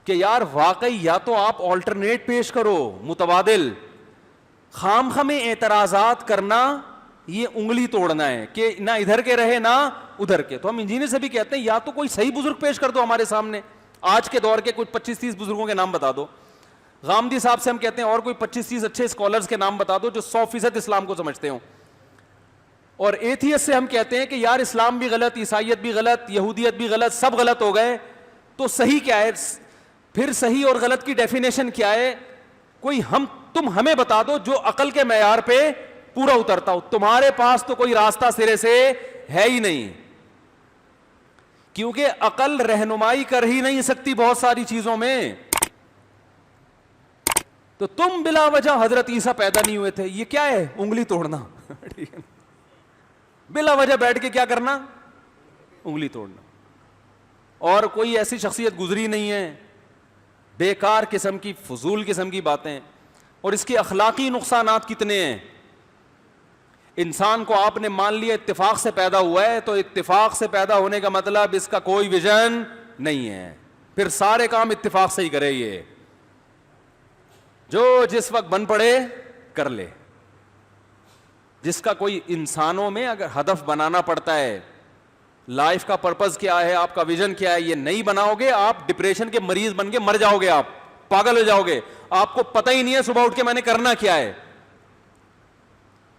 کہ یار واقعی یا تو آپ آلٹرنیٹ پیش کرو متبادل. خام خامے اعتراضات کرنا یہ انگلی توڑنا ہے کہ نہ ادھر کے رہے نہ ادھر کے. تو ہم انجینئر سے بھی کہتے ہیں یا تو کوئی صحیح بزرگ پیش کر دو ہمارے سامنے, آج کے دور کے کچھ 25-30 بزرگوں کے نام بتا دو. غامدی صاحب سے ہم کہتے ہیں اور کوئی 25-30 اچھے اسکالرز کے نام بتا دو جو 100% اسلام کو سمجھتے ہوں. اور ایتھیس سے ہم کہتے ہیں کہ یار اسلام بھی غلط, عیسائیت بھی غلط, یہودیت بھی غلط, سب غلط ہو گئے, تو صحیح کیا ہے؟ پھر صحیح اور غلط کی ڈیفینیشن کیا ہے؟ کوئی تم ہمیں بتا دو جو عقل کے معیار پہ پورا اترتا ہو. تمہارے پاس تو کوئی راستہ سرے سے ہے ہی نہیں, کیونکہ عقل رہنمائی کر ہی نہیں سکتی بہت ساری چیزوں میں. تو تم بلا وجہ حضرت عیسیٰ پیدا نہیں ہوئے تھے, یہ کیا ہے؟ انگلی توڑنا. بلا وجہ بیٹھ کے کیا کرنا؟ انگلی توڑنا. اور کوئی ایسی شخصیت گزری نہیں ہے, بیکار قسم کی فضول قسم کی باتیں. اور اس کے اخلاقی نقصانات کتنے ہیں. انسان کو آپ نے مان لیا اتفاق سے پیدا ہوا ہے, تو اتفاق سے پیدا ہونے کا مطلب اس کا کوئی ویژن نہیں ہے, پھر سارے کام اتفاق سے ہی کرے, یہ جو جس وقت بن پڑے کر لے. جس کا کوئی انسانوں میں اگر ہدف بنانا پڑتا ہے, لائف کا پرپز کیا ہے, آپ کا ویژن کیا ہے, یہ نہیں بناؤ گے آپ ڈپریشن کے مریض بن کے مر جاؤ گے, آپ پاگل ہو جاؤ گے, آپ کو پتہ ہی نہیں ہے صبح اٹھ کے میں نے کرنا کیا ہے.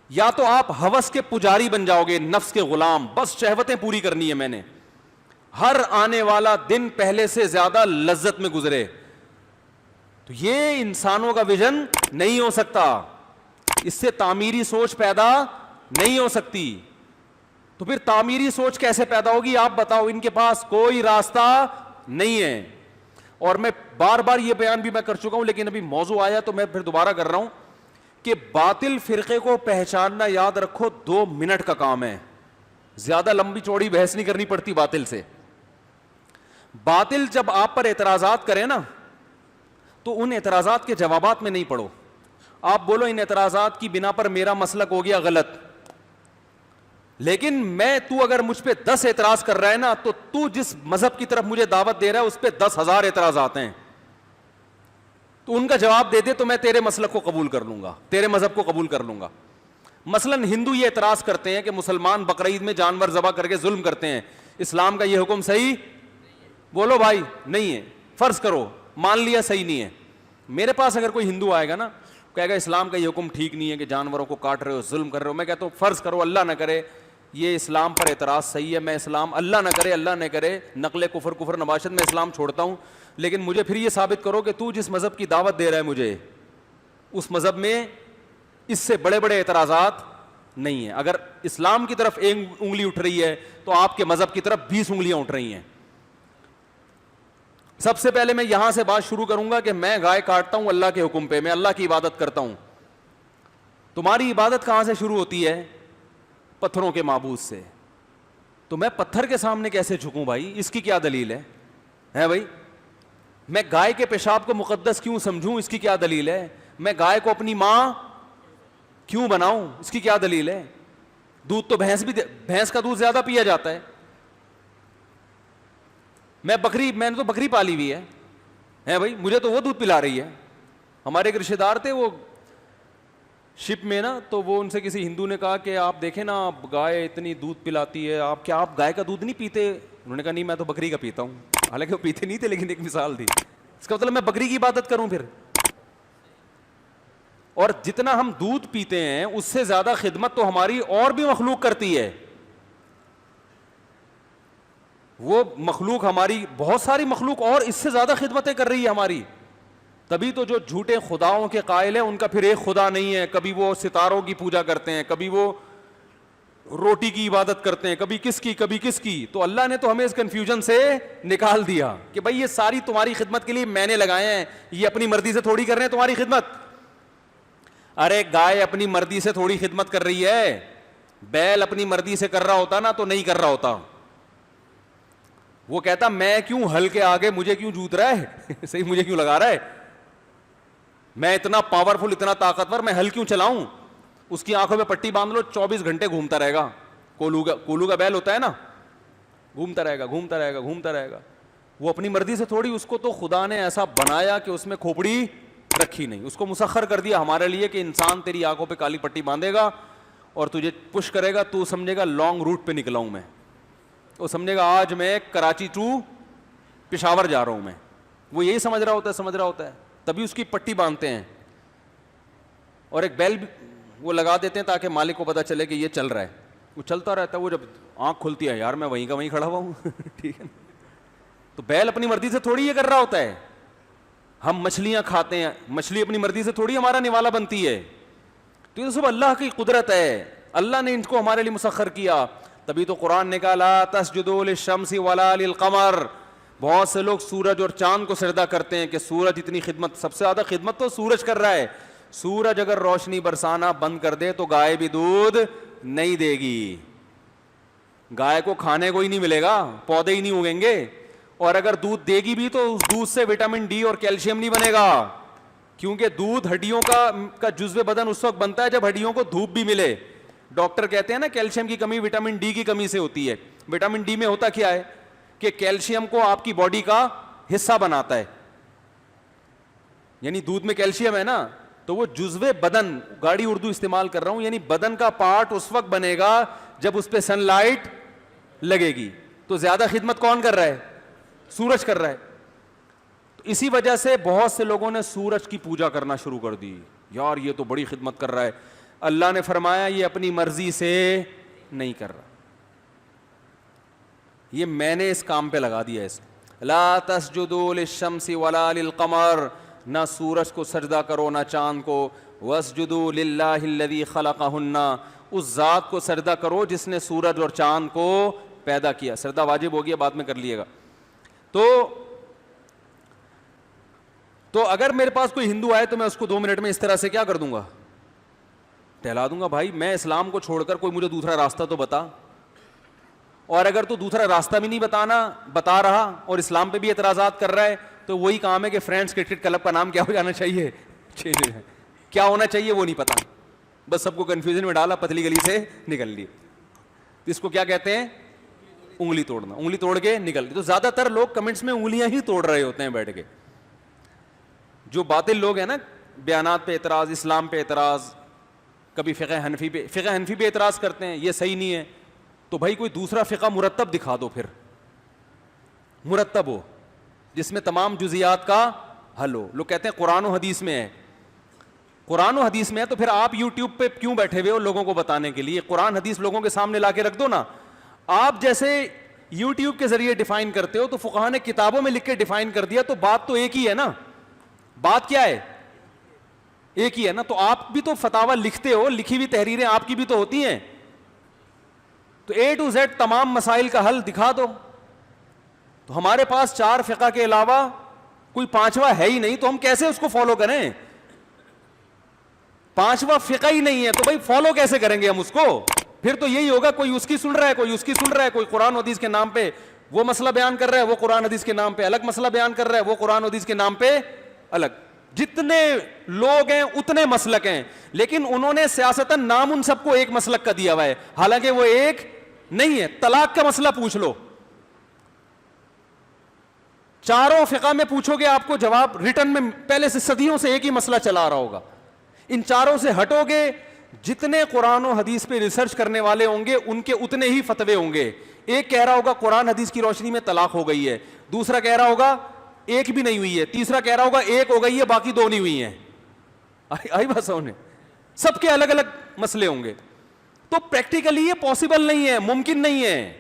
یا تو آپ ہوس کے پجاری بن جاؤ گے, نفس کے غلام, بس شہوتیں پوری کرنی ہے میں نے, ہر آنے والا دن پہلے سے زیادہ لذت میں گزرے. تو یہ انسانوں کا ویژن نہیں ہو سکتا, اس سے تعمیری سوچ پیدا نہیں ہو سکتی. تو پھر تعمیری سوچ کیسے پیدا ہوگی آپ بتاؤ؟ ان کے پاس کوئی راستہ نہیں ہے. اور میں بار بار یہ بیان بھی میں کر چکا ہوں, لیکن ابھی موضوع آیا تو میں پھر دوبارہ کر رہا ہوں کہ باطل فرقے کو پہچاننا, یاد رکھو 2 منٹ کا کام ہے, زیادہ لمبی چوڑی بحث نہیں کرنی پڑتی باطل سے. باطل جب آپ پر اعتراضات کرے نا, تو ان اعتراضات کے جوابات میں نہیں پڑو. آپ بولو ان اعتراضات کی بنا پر میرا مسلک ہو گیا غلط, لیکن تو اگر مجھ پہ 10 اعتراض کر رہا ہے نا, تو جس مذہب کی طرف مجھے دعوت دے رہا ہے اس پہ 10,000 اعتراضات ہیں, تو ان کا جواب دے دے تو میں تیرے مسلک کو قبول کر لوں گا, تیرے مذہب کو قبول کر لوں گا. مثلا ہندو یہ اعتراض کرتے ہیں کہ مسلمان بقرعید میں جانور ذبح کر کے ظلم کرتے ہیں, اسلام کا یہ حکم صحیح؟ بولو بھائی نہیں ہے. فرض کرو مان لیا صحیح نہیں ہے. میرے پاس اگر کوئی ہندو آئے گا نا, کہے گا اسلام کا یہ حکم ٹھیک نہیں ہے کہ جانوروں کو کاٹ رہے ہو, ظلم کر رہے ہو. میں کہتا ہوں فرض کرو اللہ نہ کرے یہ اسلام پر اعتراض صحیح ہے, میں اسلام اللہ نہ کرے نقل کفر نباشت میں اسلام چھوڑتا ہوں, لیکن مجھے پھر یہ ثابت کرو کہ تو جس مذہب کی دعوت دے رہا ہے مجھے, اس مذہب میں اس سے بڑے بڑے اعتراضات نہیں ہیں. اگر اسلام کی طرف ایک انگلی اٹھ رہی ہے تو آپ کے مذہب کی طرف 20 انگلیاں اٹھ رہی ہیں. سب سے پہلے میں یہاں سے بات شروع کروں گا کہ میں گائے کاٹتا ہوں اللہ کے حکم پہ, میں اللہ کی عبادت کرتا ہوں. تمہاری عبادت کہاں سے شروع ہوتی ہے؟ پتھروں کے معبود سے. تو میں پتھر کے سامنے کیسے جھکوں بھائی؟ اس کی کیا دلیل ہے بھائی؟ میں گائے کے پیشاب کو مقدس کیوں سمجھوں؟ اس کی کیا دلیل ہے؟ میں گائے کو اپنی ماں کیوں بناؤں؟ اس کی کیا دلیل ہے؟ دودھ تو بھینس کا دودھ زیادہ پیا جاتا ہے. میں نے تو بکری پالی ہوئی ہے بھائی, مجھے تو وہ دودھ پلا رہی ہے. ہمارے ایک رشتے دار تھے وہ شپ میں نا, تو وہ ان سے کسی ہندو نے کہا کہ آپ دیکھیں نا گائے اتنی دودھ پلاتی ہے, آپ گائے کا دودھ نہیں پیتے؟ انہوں نے کہا نہیں میں تو بکری کا پیتا ہوں. حالانکہ وہ پیتے نہیں تھے, لیکن ایک مثال تھی. اس کا مطلب میں بکری کی عبادت کروں پھر؟ اور جتنا ہم دودھ پیتے ہیں اس سے زیادہ خدمت تو ہماری اور بھی مخلوق کرتی ہے. وہ مخلوق ہماری, بہت ساری مخلوق اور اس سے زیادہ خدمتیں کر رہی ہے ہماری. تبھی تو جو جھوٹے خداؤں کے قائل ہیں ان کا پھر ایک خدا نہیں ہے. کبھی وہ ستاروں کی پوجا کرتے ہیں, کبھی وہ روٹی کی عبادت کرتے ہیں, کبھی کس کی. تو اللہ نے تو ہمیں اس کنفیوژن سے نکال دیا کہ بھائی یہ ساری تمہاری خدمت کے لیے میں نے لگائے ہیں, یہ اپنی مرضی سے تھوڑی کر رہے ہیں تمہاری خدمت. ارے گائے اپنی مرضی سے تھوڑی خدمت کر رہی ہے, بیل اپنی مرضی سے کر رہا ہوتا نا تو نہیں کر رہا ہوتا. وہ کہتا میں کیوں ہل کے آگے, مجھے کیوں جوت رہا ہے صحیح مجھے کیوں لگا رہا ہے, میں اتنا پاورفل اتنا طاقتور, میں ہل کیوں چلاؤں. اس کی آنکھوں میں پٹی باندھ لو, 24 گھنٹے گھومتا رہے گا. کولو کا بیل ہوتا ہے نا, گھومتا رہے گا. وہ اپنی مرضی سے تھوڑی, اس کو تو خدا نے ایسا بنایا کہ اس میں کھوپڑی رکھی نہیں, اس کو مسخر کر دیا ہمارے لیے کہ انسان تیری آنکھوں پہ کالی پٹی باندھے گا اور تجھے پش کرے گا, تو سمجھے گا لانگ روٹ پہ نکلا ہوں میں, وہ سمجھے گا آج میں کراچی ٹو پشاور جا رہا ہوں میں, وہ یہی سمجھ رہا ہوتا ہے, تبھی اس کی پٹی باندھتے ہیں. اور ایک بیل وہ لگا دیتے ہیں تاکہ مالک کو پتا چلے کہ یہ چل رہا ہے, وہ چلتا رہتا ہے, وہ جب آنکھ کھلتی ہے یار میں وہیں کا وہیں کھڑا ہوا ہوں ٹھیک ہے. تو بیل اپنی مرضی سے تھوڑی یہ کر رہا ہوتا ہے. ہم مچھلیاں کھاتے ہیں, مچھلی اپنی مرضی سے تھوڑی ہمارا نوالا بنتی ہے, تو یہ سب اللہ کی قدرت ہے, اللہ نے ان کو ہمارے لیے مسخر کیا. تبھی تو قرآن نے کہا لا تسجدوا للشمس ولا للقمر. بہت سے لوگ سورج اور چاند کو سجدہ کرتے ہیں کہ سورج اتنی خدمت, سب سے زیادہ خدمت تو سورج کر رہا ہے. سورج اگر روشنی برسانا بند کر دے تو گائے بھی دودھ نہیں دے گی, گائے کو کھانے کو ہی نہیں ملے گا, پودے ہی نہیں اگیں گے, اور اگر دودھ دے گی بھی تو اس دودھ سے وٹامن ڈی اور کیلشیم نہیں بنے گا, کیونکہ دودھ ہڈیوں کا جزو بدن اس وقت بنتا ہے جب ہڈیوں کو دھوپ بھی ملے. ڈاکٹر کہتے ہیں نا کیلشیم کی کمی وٹامن ڈی کی کمی سے ہوتی ہے. وٹامن ڈی میں ہوتا کیا ہے کہ کیلشیم کو آپ کی باڈی کا حصہ بناتا ہے, یعنی دودھ میں کیلشیم ہے نا, تو وہ جزو بدن, گاڑی اردو استعمال کر رہا ہوں, یعنی بدن کا پارٹ اس وقت بنے گا جب اس پہ سن لائٹ لگے گی. تو زیادہ خدمت کون کر رہا ہے؟ سورج کر رہا ہے. تو اسی وجہ سے بہت سے لوگوں نے سورج کی پوجا کرنا شروع کر دی, یار یہ تو بڑی خدمت کر رہا ہے. اللہ نے فرمایا یہ اپنی مرضی سے نہیں کر رہا, یہ میں نے اس کام پہ لگا دیا ہے. لا تسجدوا للشمس ولا للقمر, نہ سورج کو سجدہ کرو نہ چاند کو. واسجدوا للہ الذی خلقہن, اس ذات کو سجدہ کرو جس نے سورج اور چاند کو پیدا کیا. سجدہ واجب ہو گیا, بعد میں کر لیے گا. تو اگر میرے پاس کوئی ہندو آئے تو میں اس کو 2 منٹ میں اس طرح سے کیا کر دوں گا؟ ٹہلا دوں گا. بھائی میں اسلام کو چھوڑ کر کوئی مجھے دوسرا راستہ تو بتا, اور اگر تو دوسرا راستہ بھی نہیں بتا رہا اور اسلام پہ بھی اعتراضات کر رہا ہے, تو وہی کام ہے کہ فرینڈس کرکٹ کلب کا نام کیا ہو جانا چاہیے, کیا ہونا چاہیے وہ نہیں پتا, بس سب کو کنفیوژن میں ڈالا, پتلی گلی سے نکل لی. اس کو کیا کہتے ہیں؟ انگلی توڑنا, انگلی توڑ کے نکل. تو زیادہ تر لوگ کمنٹس میں انگلیاں ہی توڑ رہے ہوتے ہیں بیٹھ کے. جو باطل لوگ ہیں نا, بیانات پہ اعتراض, اسلام پہ اعتراض, کبھی فقہ حنفی پہ اعتراض کرتے ہیں, یہ صحیح نہیں ہے. تو بھائی کوئی دوسرا فقہ مرتب دکھا دو, پھر مرتب ہو جس میں تمام جزیات کا حل ہو. لوگ کہتے ہیں قرآن و حدیث میں ہے, قرآن و حدیث میں ہے تو پھر آپ یوٹیوب پہ کیوں بیٹھے ہوئے ہو لوگوں کو بتانے کے لیے؟ قرآن حدیث لوگوں کے سامنے لا کے رکھ دو نا. آپ جیسے یوٹیوب کے ذریعے ڈیفائن کرتے ہو تو فقہاء نے کتابوں میں لکھ کے ڈیفائن کر دیا, تو بات تو ایک ہی ہے نا, بات کیا ہے؟ ایک ہی ہے نا. تو آپ بھی تو فتاوی لکھتے ہو, لکھی ہوئی تحریریں آپ کی بھی تو ہوتی ہیں, تو A to Z تمام مسائل کا حل دکھا دو. تو ہمارے پاس 4 فقہ کے علاوہ کوئی 5واں ہے ہی نہیں, تو ہم کیسے اس کو فالو کریں؟ 5واں فقہ ہی نہیں ہے تو بھائی فالو کیسے کریں گے ہم اس کو؟ پھر تو یہی ہوگا, کوئی اس کی سن رہا ہے, کوئی اس کی سن رہا ہے, کوئی قرآن حدیث کے نام پہ وہ مسئلہ بیان کر رہا ہے, وہ قرآن حدیث کے نام پہ الگ مسئلہ بیان کر رہا ہے, وہ قرآن حدیث کے نام پہ الگ. جتنے لوگ ہیں اتنے مسلک ہیں, لیکن انہوں نے سیاستاً نام ان سب کو ایک مسلک کا دیا ہوا ہے, حالانکہ وہ ایک نہیں ہے. طلاق کا مسئلہ پوچھ لو, چاروں فقہ میں پوچھو گے آپ کو جواب ریٹن میں پہلے سے صدیوں سے ایک ہی مسئلہ چلا رہا ہوگا. ان چاروں سے ہٹو گے, جتنے قرآن و حدیث پہ ریسرچ کرنے والے ہوں گے ان کے اتنے ہی فتوے ہوں گے. ایک کہہ رہا ہوگا قرآن حدیث کی روشنی میں طلاق ہو گئی ہے, دوسرا کہہ رہا ہوگا ایک بھی نہیں ہوئی ہے, تیسرا کہہ رہا ہوگا ایک ہو گئی ہے باقی 2 نہیں ہوئی ہیں. آئی بات سمجھ؟ سب کے الگ الگ مسئلے ہوں گے. تو پریکٹیکلی یہ پاسبل نہیں ہے, ممکن نہیں ہے.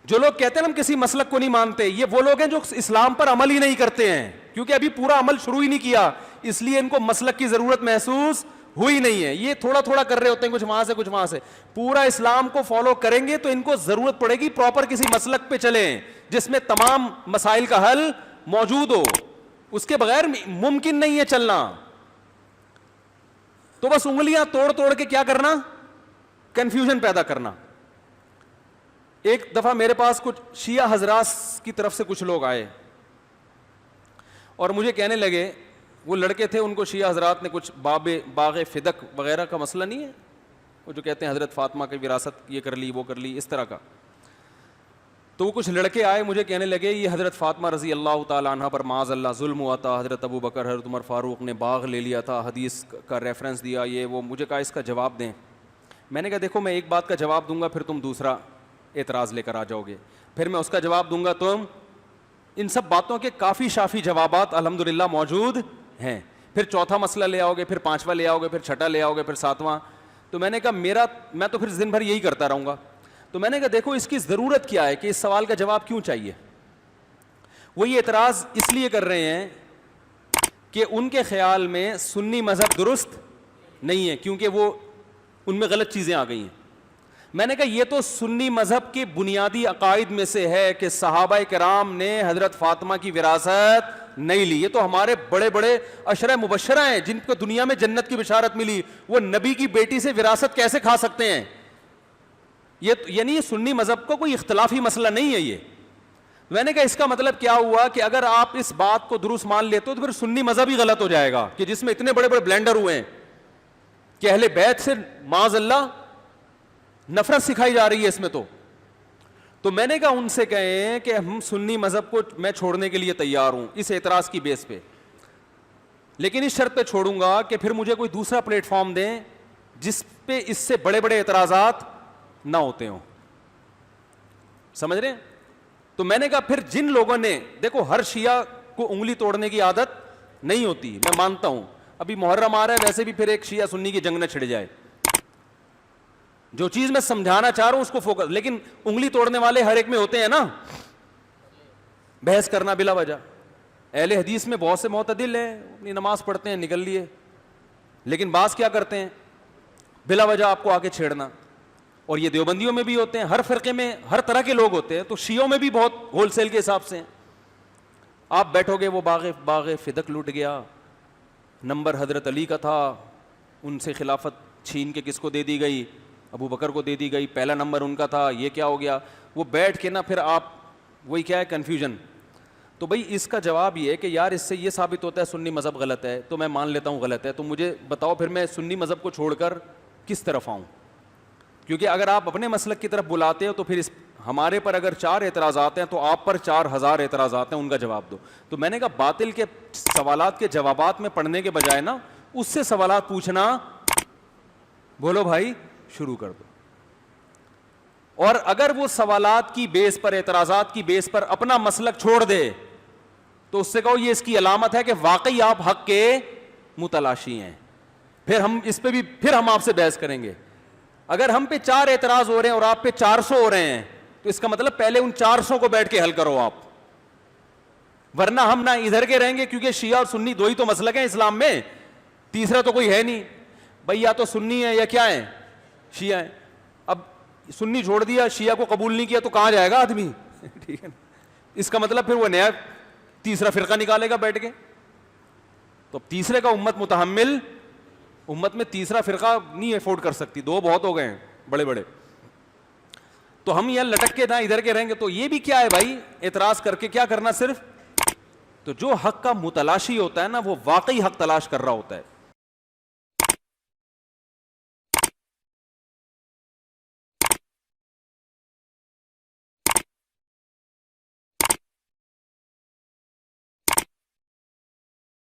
جو لوگ کہتے ہیں ہم کسی مسلک کو نہیں مانتے, یہ وہ لوگ ہیں جو اسلام پر عمل ہی نہیں کرتے ہیں, کیونکہ ابھی پورا عمل شروع ہی نہیں کیا, اس لیے ان کو مسلک کی ضرورت محسوس ہوئی نہیں ہے. یہ تھوڑا تھوڑا کر رہے ہوتے ہیں, کچھ وہاں سے کچھ وہاں سے. پورا اسلام کو فالو کریں گے تو ان کو ضرورت پڑے گی پراپر کسی مسلک پہ چلیں جس میں تمام مسائل کا حل موجود ہو. اس کے بغیر ممکن نہیں ہے چلنا. تو بس انگلیاں توڑ توڑ کے کیا کرنا؟ کنفیوژن پیدا کرنا. ایک دفعہ میرے پاس کچھ شیعہ حضرات کی طرف سے کچھ لوگ آئے اور مجھے کہنے لگے, وہ لڑکے تھے, ان کو شیعہ حضرات نے کچھ باغ فدق وغیرہ کا مسئلہ نہیں ہے, وہ جو کہتے ہیں حضرت فاطمہ کی وراثت یہ کر لی وہ کر لی اس طرح کا, تو وہ کچھ لڑکے آئے مجھے کہنے لگے یہ حضرت فاطمہ رضی اللہ تعالیٰ عنہ پر معاذ اللہ ظلم ہوا تھا, حضرت ابو بکر حضرت عمر فاروق نے باغ لے لیا تھا, حدیث کا ریفرنس دیا, یہ وہ. مجھے کہا اس کا جواب دیں. میں نے کہا دیکھو میں ایک بات کا جواب دوں گا پھر تم دوسرا اعتراض لے کر آ جاؤ گے, پھر میں اس کا جواب دوں گا. تم ان سب باتوں کے کافی شافی جوابات الحمدللہ موجود ہیں. پھر چوتھا مسئلہ لے آؤ گے, پھر پانچواں لے آؤ گے, پھر چھٹا لے آؤ گے, پھر ساتواں. تو میں نے کہا میں تو پھر دن بھر یہی کرتا رہوں گا. تو میں نے کہا دیکھو اس کی ضرورت کیا ہے کہ اس سوال کا جواب کیوں چاہیے. وہ یہ اعتراض اس لیے کر رہے ہیں کہ ان کے خیال میں سنی مذہب درست نہیں ہے کیونکہ وہ ان میں غلط چیزیں آ گئی ہیں. میں نے کہا یہ تو سنی مذہب کے بنیادی عقائد میں سے ہے کہ صحابہ کرام نے حضرت فاطمہ کی وراثت نہیں لی. یہ تو ہمارے بڑے بڑے عشرہ مبشرہ ہیں جن کو دنیا میں جنت کی بشارت ملی, وہ نبی کی بیٹی سے وراثت کیسے کھا سکتے ہیں. یہ یعنی یہ سنی مذہب کا کوئی اختلافی مسئلہ نہیں ہے یہ. میں نے کہا اس کا مطلب کیا ہوا کہ اگر آپ اس بات کو درست مان لیتے ہو تو پھر سنی مذہب ہی غلط ہو جائے گا کہ جس میں اتنے بڑے بڑے بلینڈر ہوئے ہیں کہ اہل بیت سے معاذ اللہ نفرت سکھائی جا رہی ہے اس میں. تو میں نے کہا ان سے کہیں کہ ہم سنی مذہب کو میں چھوڑنے کے لیے تیار ہوں اس اعتراض کی بیس پہ, لیکن اس شرط پہ چھوڑوں گا کہ پھر مجھے کوئی دوسرا پلیٹ فارم دیں جس پہ اس سے بڑے بڑے اعتراضات نہ ہوتے ہوں. سمجھ رہے ہیں. تو میں نے کہا پھر جن لوگوں نے, دیکھو ہر شیعہ کو انگلی توڑنے کی عادت نہیں ہوتی, میں مانتا ہوں. ابھی محرم آ رہا ہے, ویسے بھی پھر ایک شیعہ سنی کی جنگ نہ چھڑ جائے. جو چیز میں سمجھانا چاہ رہا ہوں اس کو فوکس, لیکن انگلی توڑنے والے ہر ایک میں ہوتے ہیں نا, بحث کرنا بلا وجہ. اہل حدیث میں بہت سے معتدل ہیں, اپنی نماز پڑھتے ہیں نکل لیے, لیکن بعض کیا کرتے ہیں بلا وجہ آپ کو آ کے چھیڑنا. اور یہ دیوبندیوں میں بھی ہوتے ہیں, ہر فرقے میں ہر طرح کے لوگ ہوتے ہیں. تو شیعوں میں بھی بہت ہول سیل کے حساب سے ہیں. آپ بیٹھو گے وہ باغ فدق لوٹ گیا, نمبر حضرت علی کا تھا, ان سے خلافت چھین کے کس کو دے دی گئی, ابو بکر کو دے دی گئی, پہلا نمبر ان کا تھا, یہ کیا ہو گیا. وہ بیٹھ کے نا پھر آپ وہی کیا ہے کنفیوژن. تو بھائی اس کا جواب یہ ہے کہ یار اس سے یہ ثابت ہوتا ہے سنی مذہب غلط ہے, تو میں مان لیتا ہوں غلط ہے, تو مجھے بتاؤ پھر میں سنی مذہب کو چھوڑ کر کس طرف آؤں. کیونکہ اگر آپ اپنے مسلک کی طرف بلاتے ہو تو پھر ہمارے پر اگر 4 اعتراضات ہیں تو آپ پر 4000 اعتراضات ہیں, ان کا جواب دو. تو میں نے کہا باطل کے سوالات کے جوابات میں پڑھنے کے بجائے نا اس سے سوالات پوچھنا, بولو بھائی شروع کر دو. اور اگر وہ سوالات کی بیس پر, اعتراضات کی بیس پر اپنا مسلک چھوڑ دے تو اس سے کہو یہ اس کی علامت ہے کہ واقعی آپ حق کے متلاشی ہیں. پھر ہم اس پہ بھی پھر ہم آپ سے بحث کریں گے. اگر ہم پہ 4 اعتراض ہو رہے ہیں اور آپ پہ 400 ہو رہے ہیں تو اس کا مطلب پہلے ان 400 کو بیٹھ کے حل کرو آپ, ورنہ ہم نہ ادھر کے رہیں گے. کیونکہ شیعہ اور سنی دو ہی تو مسلک ہیں اسلام میں, تیسرا تو کوئی ہے نہیں بھائی. یا تو سنی ہے یا کیا ہے شیعہ ہے. اب سنی چھوڑ دیا, شیعہ کو قبول نہیں کیا تو کہاں جائے گا آدمی. ٹھیک ہے, اس کا مطلب پھر وہ نیا تیسرا فرقہ نکالے گا بیٹھ کے. تو تیسرے کا امت متحمل, امت میں تیسرا فرقہ نہیں افورڈ کر سکتی, 2 بہت ہو گئے ہیں بڑے بڑے. تو ہم یہاں لٹک کے نہ ادھر کے رہیں گے. تو یہ بھی کیا ہے بھائی, اعتراض کر کے کیا کرنا صرف. تو جو حق کا متلاشی ہوتا ہے نا وہ واقعی حق تلاش کر رہا ہوتا ہے.